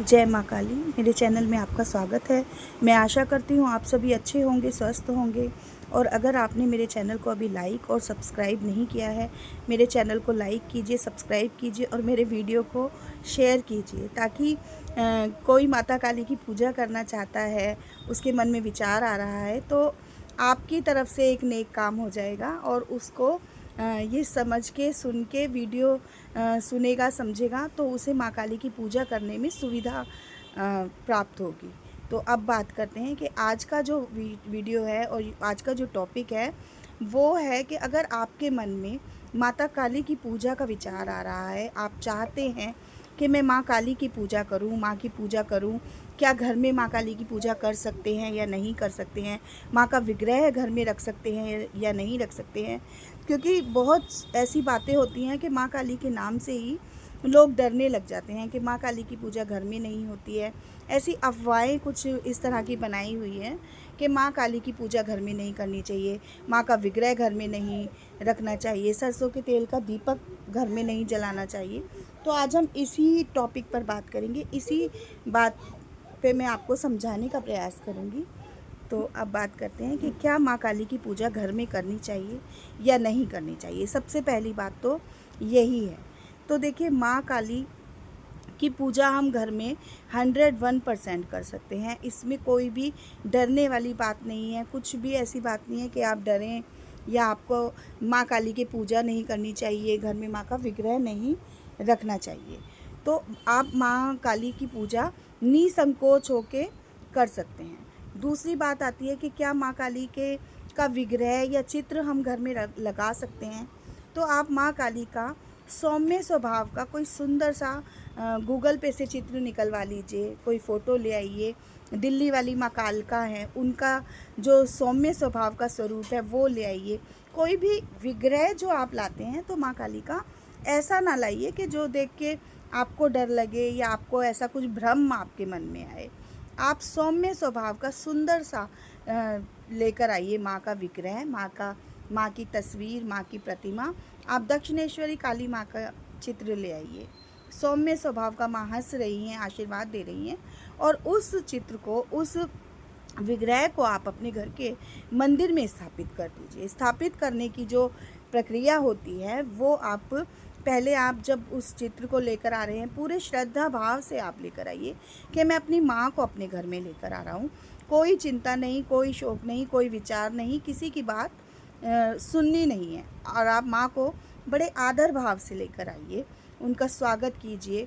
जय माँ काली। मेरे चैनल में आपका स्वागत है। मैं आशा करती हूँ आप सभी अच्छे होंगे, स्वस्थ होंगे। और अगर आपने मेरे चैनल को अभी लाइक और सब्सक्राइब नहीं किया है, मेरे चैनल को लाइक कीजिए, सब्सक्राइब कीजिए और मेरे वीडियो को शेयर कीजिए, ताकि कोई माता काली की पूजा करना चाहता है, उसके मन में विचार आ रहा है, तो आपकी तरफ से एक नेक काम हो जाएगा और उसको ये समझ के, सुन के वीडियो सुनेगा, समझेगा, तो उसे माँ काली की पूजा करने में सुविधा प्राप्त होगी। तो अब बात करते हैं कि आज का जो वीडियो है और आज का जो टॉपिक है वो है कि अगर आपके मन में माता काली की पूजा का विचार आ रहा है, आप चाहते हैं कि मैं माँ काली की पूजा करूँ, माँ की पूजा करूँ, क्या घर में माँ काली की पूजा कर सकते हैं या नहीं कर सकते हैं, माँ का विग्रह घर में रख सकते हैं या नहीं रख सकते हैं, क्योंकि बहुत ऐसी बातें होती हैं कि माँ काली के नाम से ही लोग डरने लग जाते हैं कि माँ काली की पूजा घर में नहीं होती है। ऐसी अफवाहें कुछ इस तरह की बनाई हुई हैं कि माँ काली की पूजा घर में नहीं करनी चाहिए, माँ का विग्रह घर में नहीं रखना चाहिए, सरसों के तेल का दीपक घर में नहीं जलाना चाहिए। तो आज हम इसी टॉपिक पर बात करेंगे, इसी बात पे मैं आपको समझाने का प्रयास करूँगी। तो अब बात करते हैं कि क्या माँ काली की पूजा घर में करनी चाहिए या नहीं करनी चाहिए। सबसे पहली बात तो यही है। तो देखिए, माँ काली की पूजा हम घर में 101% कर सकते हैं। इसमें कोई भी डरने वाली बात नहीं है, कुछ भी ऐसी बात नहीं है कि आप डरें या आपको माँ काली की पूजा नहीं करनी चाहिए, घर में माँ का विग्रह नहीं रखना चाहिए। तो आप माँ काली की पूजा निसंकोच होके कर सकते हैं। दूसरी बात आती है कि क्या माँ काली के का विग्रह या चित्र हम घर में लगा सकते हैं। तो आप माँ काली का सौम्य स्वभाव का कोई सुंदर सा गूगल पे से चित्र निकलवा लीजिए, कोई फ़ोटो ले आइए। दिल्ली वाली माँ कालका हैं, उनका जो सौम्य स्वभाव का स्वरूप है वो ले आइए। कोई भी विग्रह जो आप लाते हैं तो माँ काली का ऐसा ना लाइए कि जो देख के आपको डर लगे या आपको ऐसा कुछ भ्रम आपके मन में आए। आप सौम्य स्वभाव का सुंदर सा लेकर आइए माँ का विग्रह, माँ की तस्वीर, माँ की प्रतिमा। आप दक्षिणेश्वरी काली माँ का चित्र ले आइए। सौम्य स्वभाव का माँ हंस रही हैं, आशीर्वाद दे रही हैं, और उस चित्र को, उस विग्रह को आप अपने घर के मंदिर में स्थापित कर दीजिए। स्थापित करने की जो प्रक्रिया होती है वो आप पहले, आप जब उस चित्र को लेकर आ रहे हैं, पूरे श्रद्धा भाव से आप लेकर आइए कि मैं अपनी माँ को अपने घर में लेकर आ रहा हूँ। कोई चिंता नहीं, कोई शोक नहीं, कोई विचार नहीं, किसी की बात सुननी नहीं है। और आप माँ को बड़े आदर भाव से लेकर आइए, उनका स्वागत कीजिए।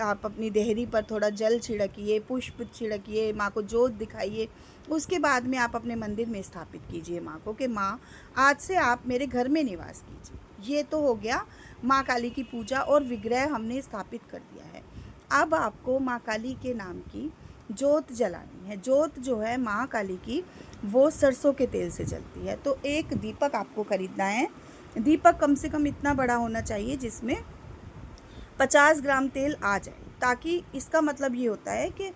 आप अपनी देहरी पर थोड़ा जल छिड़किए, पुष्प छिड़किए, माँ को जोत दिखाइए। उसके बाद में आप अपने मंदिर में स्थापित कीजिए माँ को कि माँ, आज से आप मेरे घर में निवास कीजिए। ये तो हो गया माँ काली की पूजा और विग्रह हमने स्थापित कर दिया है। अब आपको माँ काली के नाम की जोत जलानी है। जोत जो है माँ काली की, वो सरसों के तेल से जलती है। तो एक दीपक आपको खरीदना है। दीपक कम से कम इतना बड़ा होना चाहिए जिसमें 50 ग्राम तेल आ जाए, ताकि इसका मतलब ये होता है कि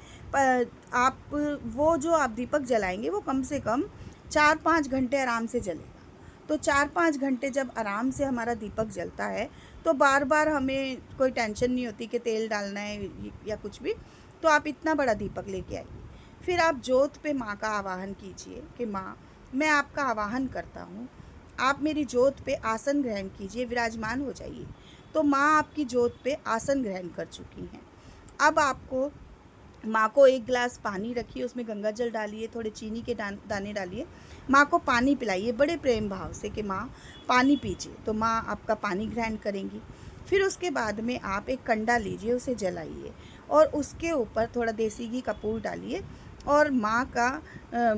आप वो जो आप दीपक जलाएंगे वो कम से कम 4-5 घंटे आराम से जलेगा। तो 4-5 घंटे जब आराम से हमारा दीपक जलता है तो बार बार हमें कोई टेंशन नहीं होती कि तेल डालना है या कुछ भी। तो आप इतना बड़ा दीपक लेके आइए। फिर आप जोत पे माँ का आवाहन कीजिए कि माँ, मैं आपका आवाहन करता हूँ, आप मेरी जोत पे आसन ग्रहण कीजिए, विराजमान हो जाइए। तो माँ आपकी जोत पे आसन ग्रहण कर चुकी हैं। अब आपको माँ को एक गिलास पानी रखिए, उसमें गंगा जल डालिए, थोड़े चीनी के दाने डालिए, माँ को पानी पिलाइए बड़े प्रेम भाव से कि माँ पानी पीजिए। तो माँ आपका पानी ग्रहण करेंगी। फिर उसके बाद में आप एक कंडा लीजिए, उसे जलाइए और उसके ऊपर थोड़ा देसी घी कपूर डालिए और माँ का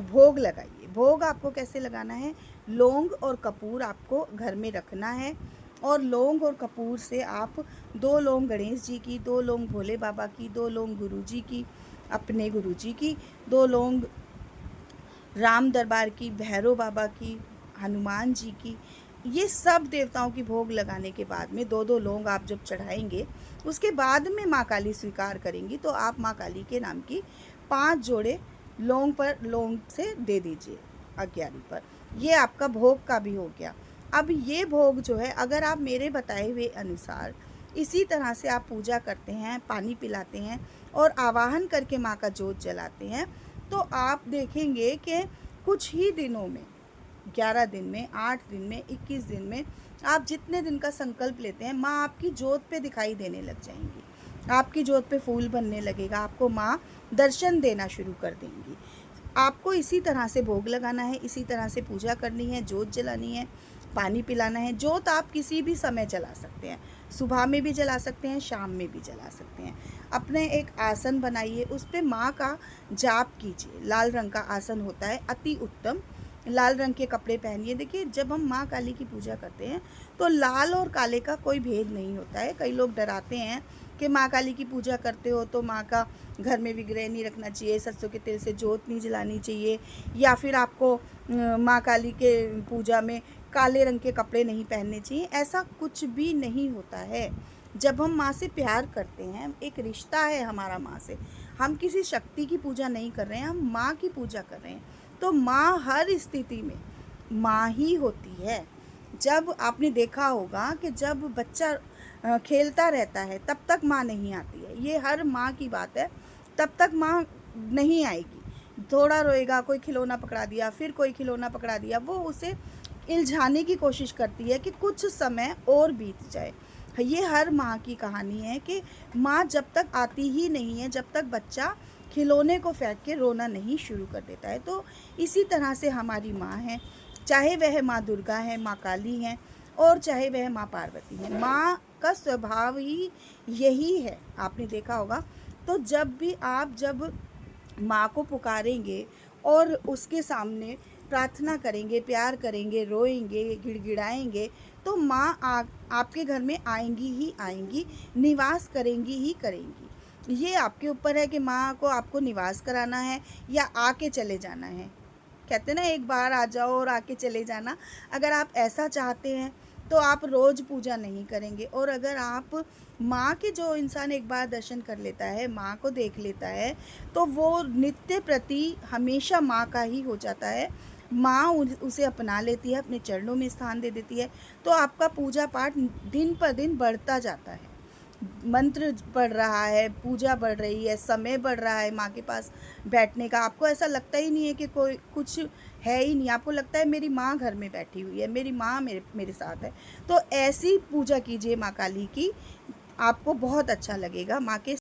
भोग लगाइए। भोग आपको कैसे लगाना है, लौंग और कपूर आपको घर में रखना है, और लौंग और कपूर से आप 2 लौंग गणेश जी की, 2 लौंग भोले बाबा की, 2 लौंग गुरु जी की, अपने गुरु जी की, 2 लौंग राम दरबार की, भैरव बाबा की, हनुमान जी की, ये सब देवताओं की भोग लगाने के बाद में 2-2 लौंग आप जब चढ़ाएंगे, उसके बाद में माँ काली स्वीकार करेंगी। तो आप माँ काली के नाम की 5 जोड़े लौंग से दे दीजिए अज्ञानी पर। ये आपका भोग का भी हो गया। अब ये भोग जो है, अगर आप मेरे बताए हुए अनुसार इसी तरह से आप पूजा करते हैं, पानी पिलाते हैं और आवाहन करके माँ का जोत जलाते हैं, तो आप देखेंगे कि कुछ ही दिनों में, 11 दिन में, 8 दिन में, 21 दिन में, आप जितने दिन का संकल्प लेते हैं, माँ आपकी जोत पे दिखाई देने लग जाएंगी। आपकी जोत पे फूल बनने लगेगा, आपको माँ दर्शन देना शुरू कर देंगी। आपको इसी तरह से भोग लगाना है, इसी तरह से पूजा करनी है, जोत जलानी है, पानी पिलाना है। जोत आप किसी भी समय जला सकते हैं, सुबह में भी जला सकते हैं, शाम में भी जला सकते हैं। अपने एक आसन बनाइए, उस पर माँ का जाप कीजिए। लाल रंग का आसन होता है, अति उत्तम। लाल रंग के कपड़े पहनिए। देखिए, जब हम माँ काली की पूजा करते हैं तो लाल और काले का कोई भेद नहीं होता है। कई लोग डराते हैं कि माँ काली की पूजा करते हो तो माँ का घर में विग्रह नहीं रखना चाहिए, सरसों के तेल से जोत नहीं जलानी चाहिए, या फिर आपको माँ काली के पूजा में काले रंग के कपड़े नहीं पहनने चाहिए। ऐसा कुछ भी नहीं होता है। जब हम माँ से प्यार करते हैं, एक रिश्ता है हमारा माँ से, हम किसी शक्ति की पूजा नहीं कर रहे हैं, हम माँ की पूजा कर रहे हैं। तो माँ हर स्थिति में माँ ही होती है। जब आपने देखा होगा कि जब बच्चा खेलता रहता है तब तक माँ नहीं आती है, ये हर माँ की बात है। तब तक माँ नहीं आएगी। थोड़ा रोएगा, कोई खिलौना पकड़ा दिया, फिर कोई खिलौना पकड़ा दिया, वो उसे इल्झाने की कोशिश करती है कि कुछ समय और बीत जाए। ये हर माँ की कहानी है कि माँ जब तक आती ही नहीं है, जब तक बच्चा खिलौने को फेंक के रोना नहीं शुरू कर देता है। तो इसी तरह से हमारी माँ है, चाहे वह माँ दुर्गा है, माँ काली हैं, और चाहे वह माँ पार्वती है। माँ का स्वभाव ही यही है, आपने देखा होगा। तो जब माँ को पुकारेंगे और उसके सामने प्रार्थना करेंगे, प्यार करेंगे, रोएंगे, गिड़गिड़ाएंगे, तो माँ आपके घर में आएंगी ही आएंगी, निवास करेंगी ही करेंगी। ये आपके ऊपर है कि माँ को आपको निवास कराना है या आके चले जाना है। कहते हैं ना, एक बार आ जाओ और आके चले जाना। अगर आप ऐसा चाहते हैं तो आप रोज़ पूजा नहीं करेंगे। और अगर आप माँ के, जो इंसान एक बार दर्शन कर लेता है, माँ को देख लेता है, तो वो नित्य प्रति हमेशा माँ का ही हो जाता है। माँ उसे अपना लेती है, अपने चरणों में स्थान दे देती है। तो आपका पूजा पाठ दिन पर दिन बढ़ता जाता है। मंत्र बढ़ रहा है, पूजा बढ़ रही है, समय बढ़ रहा है माँ के पास बैठने का। आपको ऐसा लगता ही नहीं है कि कोई कुछ है ही नहीं, आपको लगता है मेरी माँ घर में बैठी हुई है, मेरी माँ मेरे साथ है। तो ऐसी पूजा कीजिए माँ काली की, आपको बहुत अच्छा लगेगा। माँ के